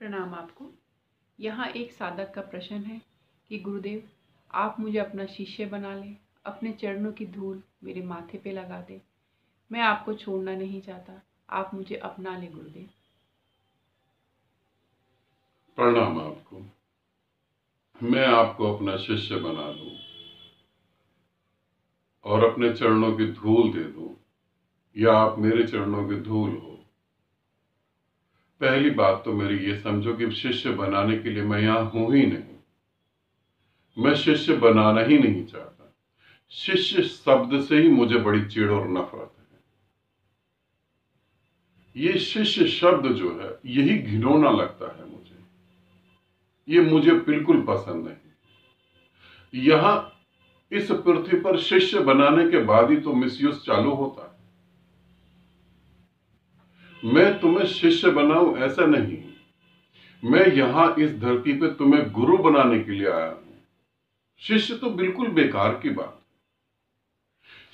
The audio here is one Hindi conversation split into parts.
प्रणाम आपको। यहाँ एक साधक का प्रश्न है कि गुरुदेव, आप मुझे अपना शिष्य बना लें, अपने चरणों की धूल मेरे माथे पे लगा दें। मैं आपको छोड़ना नहीं चाहता, आप मुझे अपना लें गुरुदेव। प्रणाम आपको। मैं आपको अपना शिष्य बना लूं और अपने चरणों की धूल दे दूं, या आप मेरे चरणों की धूल हो। पहली बात तो मेरी ये समझो कि शिष्य बनाने के लिए मैं यहां हूं ही नहीं। मैं शिष्य बनाना ही नहीं चाहता। शिष्य शब्द से ही मुझे बड़ी चिढ़ और नफरत है। ये शिष्य शब्द जो है, यही घिनौना लगता है मुझे। ये मुझे बिल्कुल पसंद नहीं। यहां इस पृथ्वी पर शिष्य बनाने के बाद ही तो मिसयूज चालू होता है। मैं तुम्हें शिष्य बनाऊं ऐसा नहीं, मैं यहां इस धरती पे तुम्हें गुरु बनाने के लिए आया हूं। शिष्य तो बिल्कुल बेकार की बात।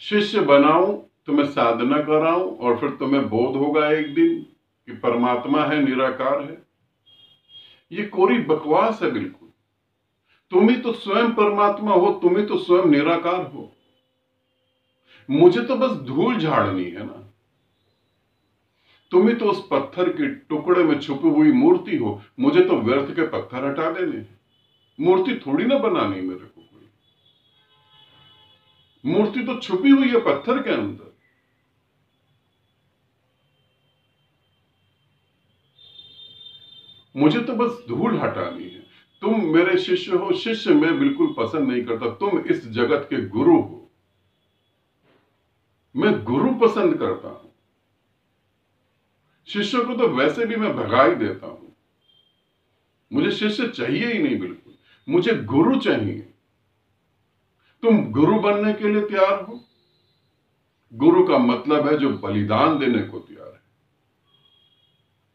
शिष्य बनाऊं, तुम्हें साधना कराऊं और फिर तुम्हें बोध होगा एक दिन कि परमात्मा है, निराकार है। ये कोरी बकवास है बिल्कुल। तुम ही तो स्वयं परमात्मा हो, तुम ही तो स्वयं निराकार हो। मुझे तो बस धूल झाड़नी है ना। तुम ही तो उस पत्थर के टुकड़े में छुपी हुई मूर्ति हो। मुझे तो व्यर्थ के पत्थर हटा देने हैं। मूर्ति थोड़ी ना बनानी मेरे को कोई। मूर्ति तो छुपी हुई है पत्थर के अंदर। मुझे तो बस धूल हटानी है। तुम मेरे शिष्य हो। शिष्य मैं बिल्कुल पसंद नहीं करता। तुम इस जगत के गुरु हो। मैं गुरु पसंद करता हूं। शिष्य को तो वैसे भी मैं भगा ही देता हूं। मुझे शिष्य चाहिए ही नहीं बिल्कुल। मुझे गुरु चाहिए। तुम गुरु बनने के लिए तैयार हो। गुरु का मतलब है जो बलिदान देने को तैयार है।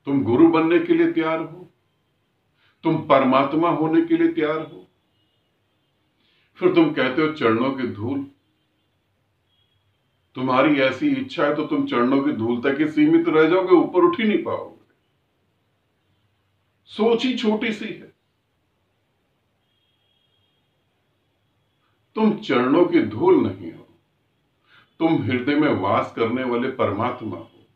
तुम गुरु बनने के लिए तैयार हो। तुम परमात्मा होने के लिए तैयार हो। फिर तुम कहते हो चरणों की धूल। तुम्हारी ऐसी इच्छा है तो तुम चरणों की धूल तक ही सीमित रह जाओगे, ऊपर उठ ही नहीं पाओगे। सोच ही छोटी सी है। तुम चरणों की धूल नहीं हो। तुम हृदय में वास करने वाले परमात्मा हो।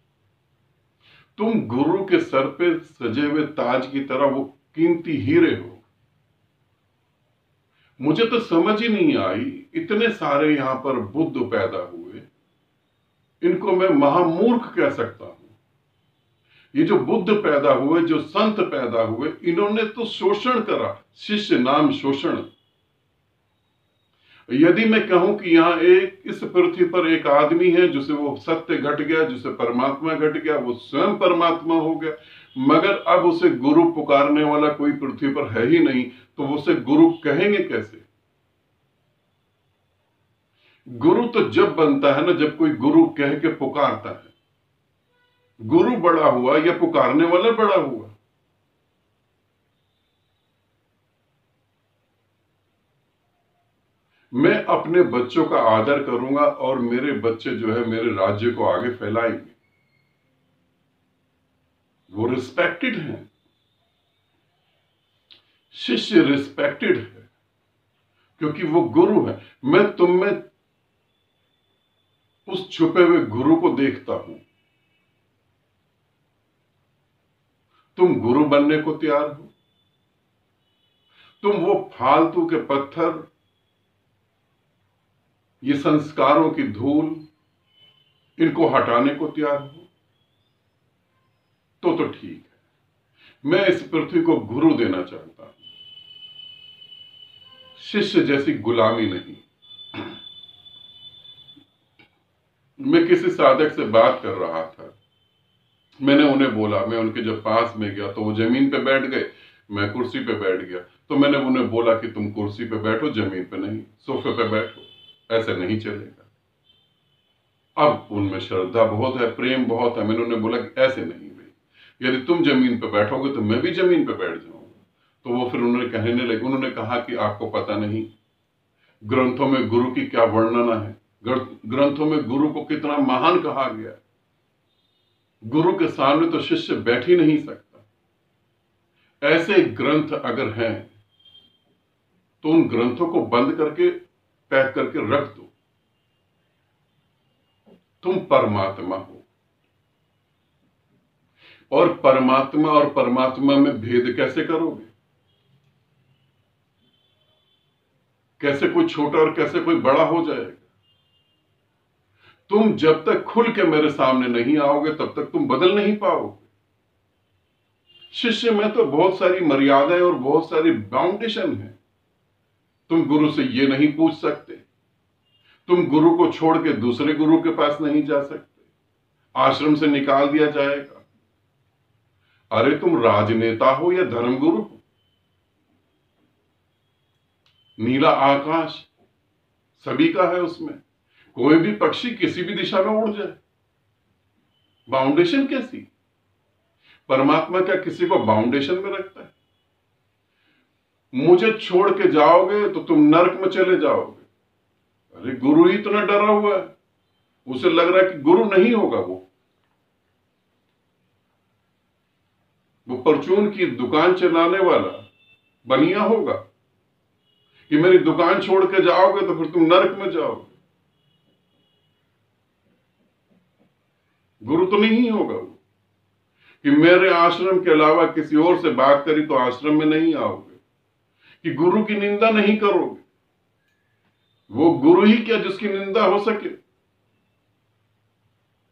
तुम गुरु के सर पे सजे हुए ताज की तरह वो कीमती हीरे हो। मुझे तो समझ ही नहीं आई, इतने सारे यहां पर बुद्ध पैदा हुए, इनको मैं महामूर्ख कह सकता हूं। ये जो बुद्ध पैदा हुए, जो संत पैदा हुए, इन्होंने तो शोषण करा। शिष्य नाम शोषण। यदि मैं कहूं कि यहां इस पृथ्वी पर एक आदमी है जिसे वो सत्य घट गया, जिसे परमात्मा घट गया, वो स्वयं परमात्मा हो गया, मगर अब उसे गुरु पुकारने वाला कोई पृथ्वी पर है ही नहीं, तो वो उसे गुरु कहेंगे कैसे? गुरु तो जब बनता है ना, जब कोई गुरु कह के पुकारता है। गुरु बड़ा हुआ या पुकारने वाला बड़ा हुआ? मैं अपने बच्चों का आदर करूंगा और मेरे बच्चे जो है मेरे राज्य को आगे फैलाएंगे। वो रिस्पेक्टेड हैं। शिष्य रिस्पेक्टेड है क्योंकि वो गुरु है। मैं तुम में उस छुपे हुए गुरु को देखता हूं। तुम गुरु बनने को तैयार हो। तुम वो फालतू के पत्थर, ये संस्कारों की धूल, इनको हटाने को तैयार हो तो ठीक है। मैं इस पृथ्वी को गुरु देना चाहता हूं, शिष्य जैसी गुलामी नहीं। मैं किसी साधक से बात कर रहा था। मैंने उन्हें बोला, मैं उनके जब पास में गया तो वो जमीन पे बैठ गए, मैं कुर्सी पे बैठ गया। तो मैंने उन्हें बोला कि तुम कुर्सी पे बैठो, जमीन पे नहीं, सोफे पे बैठो, ऐसे नहीं चलेगा। अब उनमें श्रद्धा बहुत है, प्रेम बहुत है। मैंने उन्हें बोला कि ऐसे नहीं भाई, यदि तुम जमीन पे बैठोगे तो मैं भी जमीन पे बैठ जाऊंगा। तो वो फिर उन्होंने कहने लगे, उन्होंने कहा कि आपको पता नहीं ग्रंथों में गुरु की क्या वर्णना है, ग्रंथों में गुरु को कितना महान कहा गया। गुरु के सामने तो शिष्य बैठ ही नहीं सकता। ऐसे ग्रंथ अगर हैं तो उन ग्रंथों को बंद करके पैक करके रख दो। तुम परमात्मा हो और परमात्मा में भेद कैसे करोगे? कैसे कोई छोटा और कैसे कोई बड़ा हो जाएगा? तुम जब तक खुल के मेरे सामने नहीं आओगे तब तक तुम बदल नहीं पाओगे। शिष्य में तो बहुत सारी मर्यादाएं और बहुत सारी बाउंडेशन है। तुम गुरु से ये नहीं पूछ सकते, तुम गुरु को छोड़ के दूसरे गुरु के पास नहीं जा सकते, आश्रम से निकाल दिया जाएगा। अरे तुम राजनेता हो या धर्मगुरु हो? नीला आकाश सभी का है, उसमें कोई भी पक्षी किसी भी दिशा में उड़ जाए। बाउंडेशन कैसी? परमात्मा क्या किसी को बाउंडेशन में रखता है? मुझे छोड़ के जाओगे तो तुम नरक में चले जाओगे। अरे गुरु ही इतना डरा हुआ है, उसे लग रहा है कि गुरु नहीं होगा, वो परचून की दुकान चलाने वाला बनिया होगा कि मेरी दुकान छोड़ के जाओगे तो फिर तुम नरक में जाओगे। गुरु तो नहीं होगा वो कि मेरे आश्रम के अलावा किसी और से बात करी तो आश्रम में नहीं आओगे, कि गुरु की निंदा नहीं करोगे। वो गुरु ही क्या जिसकी निंदा हो सके?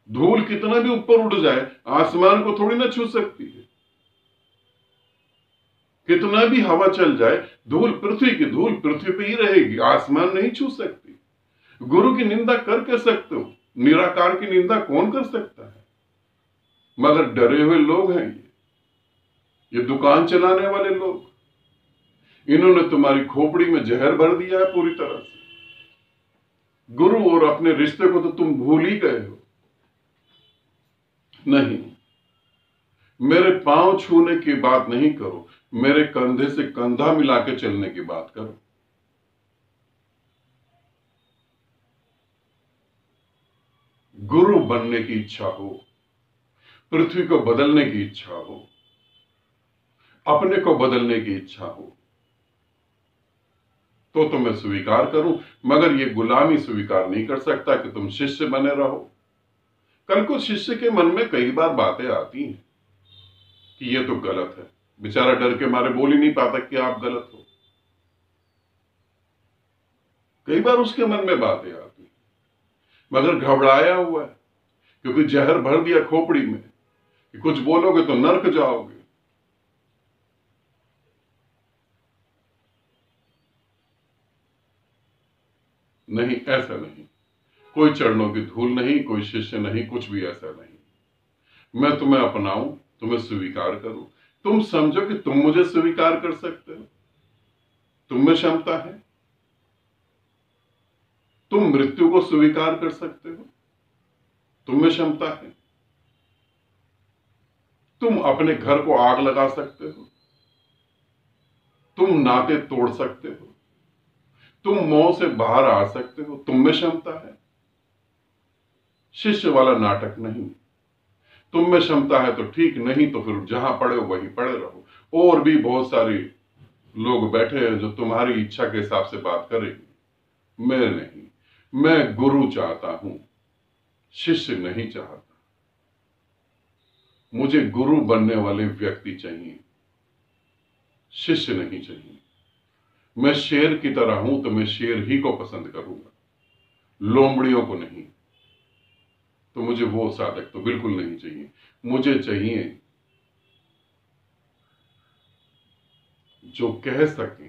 धूल कितना भी ऊपर उड़ जाए आसमान को थोड़ी ना छू सकती है। कितना भी हवा चल जाए, धूल पृथ्वी की धूल पृथ्वी पे ही रहेगी, आसमान नहीं छू सकती। गुरु की निंदा कर के सकते हो, निराकार की निंदा कौन कर सकता है? मगर डरे हुए लोग हैं ये दुकान चलाने वाले लोग। इन्होंने तुम्हारी खोपड़ी में जहर भर दिया है पूरी तरह से। गुरु और अपने रिश्ते को तो तुम भूल ही गए हो। नहीं, मेरे पांव छूने की बात नहीं करो, मेरे कंधे से कंधा मिला के चलने की बात करो। गुरु बनने की इच्छा हो, पृथ्वी को बदलने की इच्छा हो, अपने को बदलने की इच्छा हो तो मैं स्वीकार करूं, मगर ये गुलामी स्वीकार नहीं कर सकता कि तुम शिष्य बने रहो। कल को शिष्य के मन में कई बार बातें आती हैं कि ये तो गलत है, बेचारा डर के मारे बोल ही नहीं पाता कि आप गलत हो। कई बार उसके मन में बातें आती हैं, मगर घबराया हुआ है क्योंकि जहर भर दिया खोपड़ी में कि कुछ बोलोगे तो नरक जाओगे। नहीं, ऐसा नहीं। कोई चरणों की धूल नहीं, कोई शिष्य नहीं, कुछ भी ऐसा नहीं। मैं तुम्हें अपनाऊं, तुम्हें स्वीकार करूं, तुम समझो कि तुम मुझे स्वीकार कर सकते हो, तुम में क्षमता है। तुम मृत्यु को स्वीकार कर सकते हो, तुम में क्षमता है। तुम अपने घर को आग लगा सकते हो, तुम नाते तोड़ सकते हो, तुम मोह से बाहर आ सकते हो, तुम में क्षमता है। शिष्य वाला नाटक नहीं। तुम में क्षमता है तो ठीक, नहीं तो फिर जहां पड़े हो वहीं पड़े रहो। और भी बहुत सारे लोग बैठे हैं जो तुम्हारी इच्छा के हिसाब से बात करेंगे। मैं नहीं, मैं गुरु चाहता हूं, शिष्य नहीं चाहता। मुझे गुरु बनने वाले व्यक्ति चाहिए, शिष्य नहीं चाहिए। मैं शेर की तरह हूं तो मैं शेर ही को पसंद करूंगा, लोमड़ियों को नहीं। तो मुझे वो साधक तो बिल्कुल नहीं चाहिए। मुझे चाहिए जो कह सके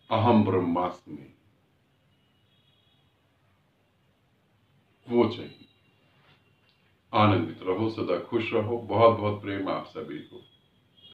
अहम ब्रह्मास्मि, वो चाहिए। आनंदित रहो, सदा खुश रहो। बहुत बहुत प्रेम आप सभी को।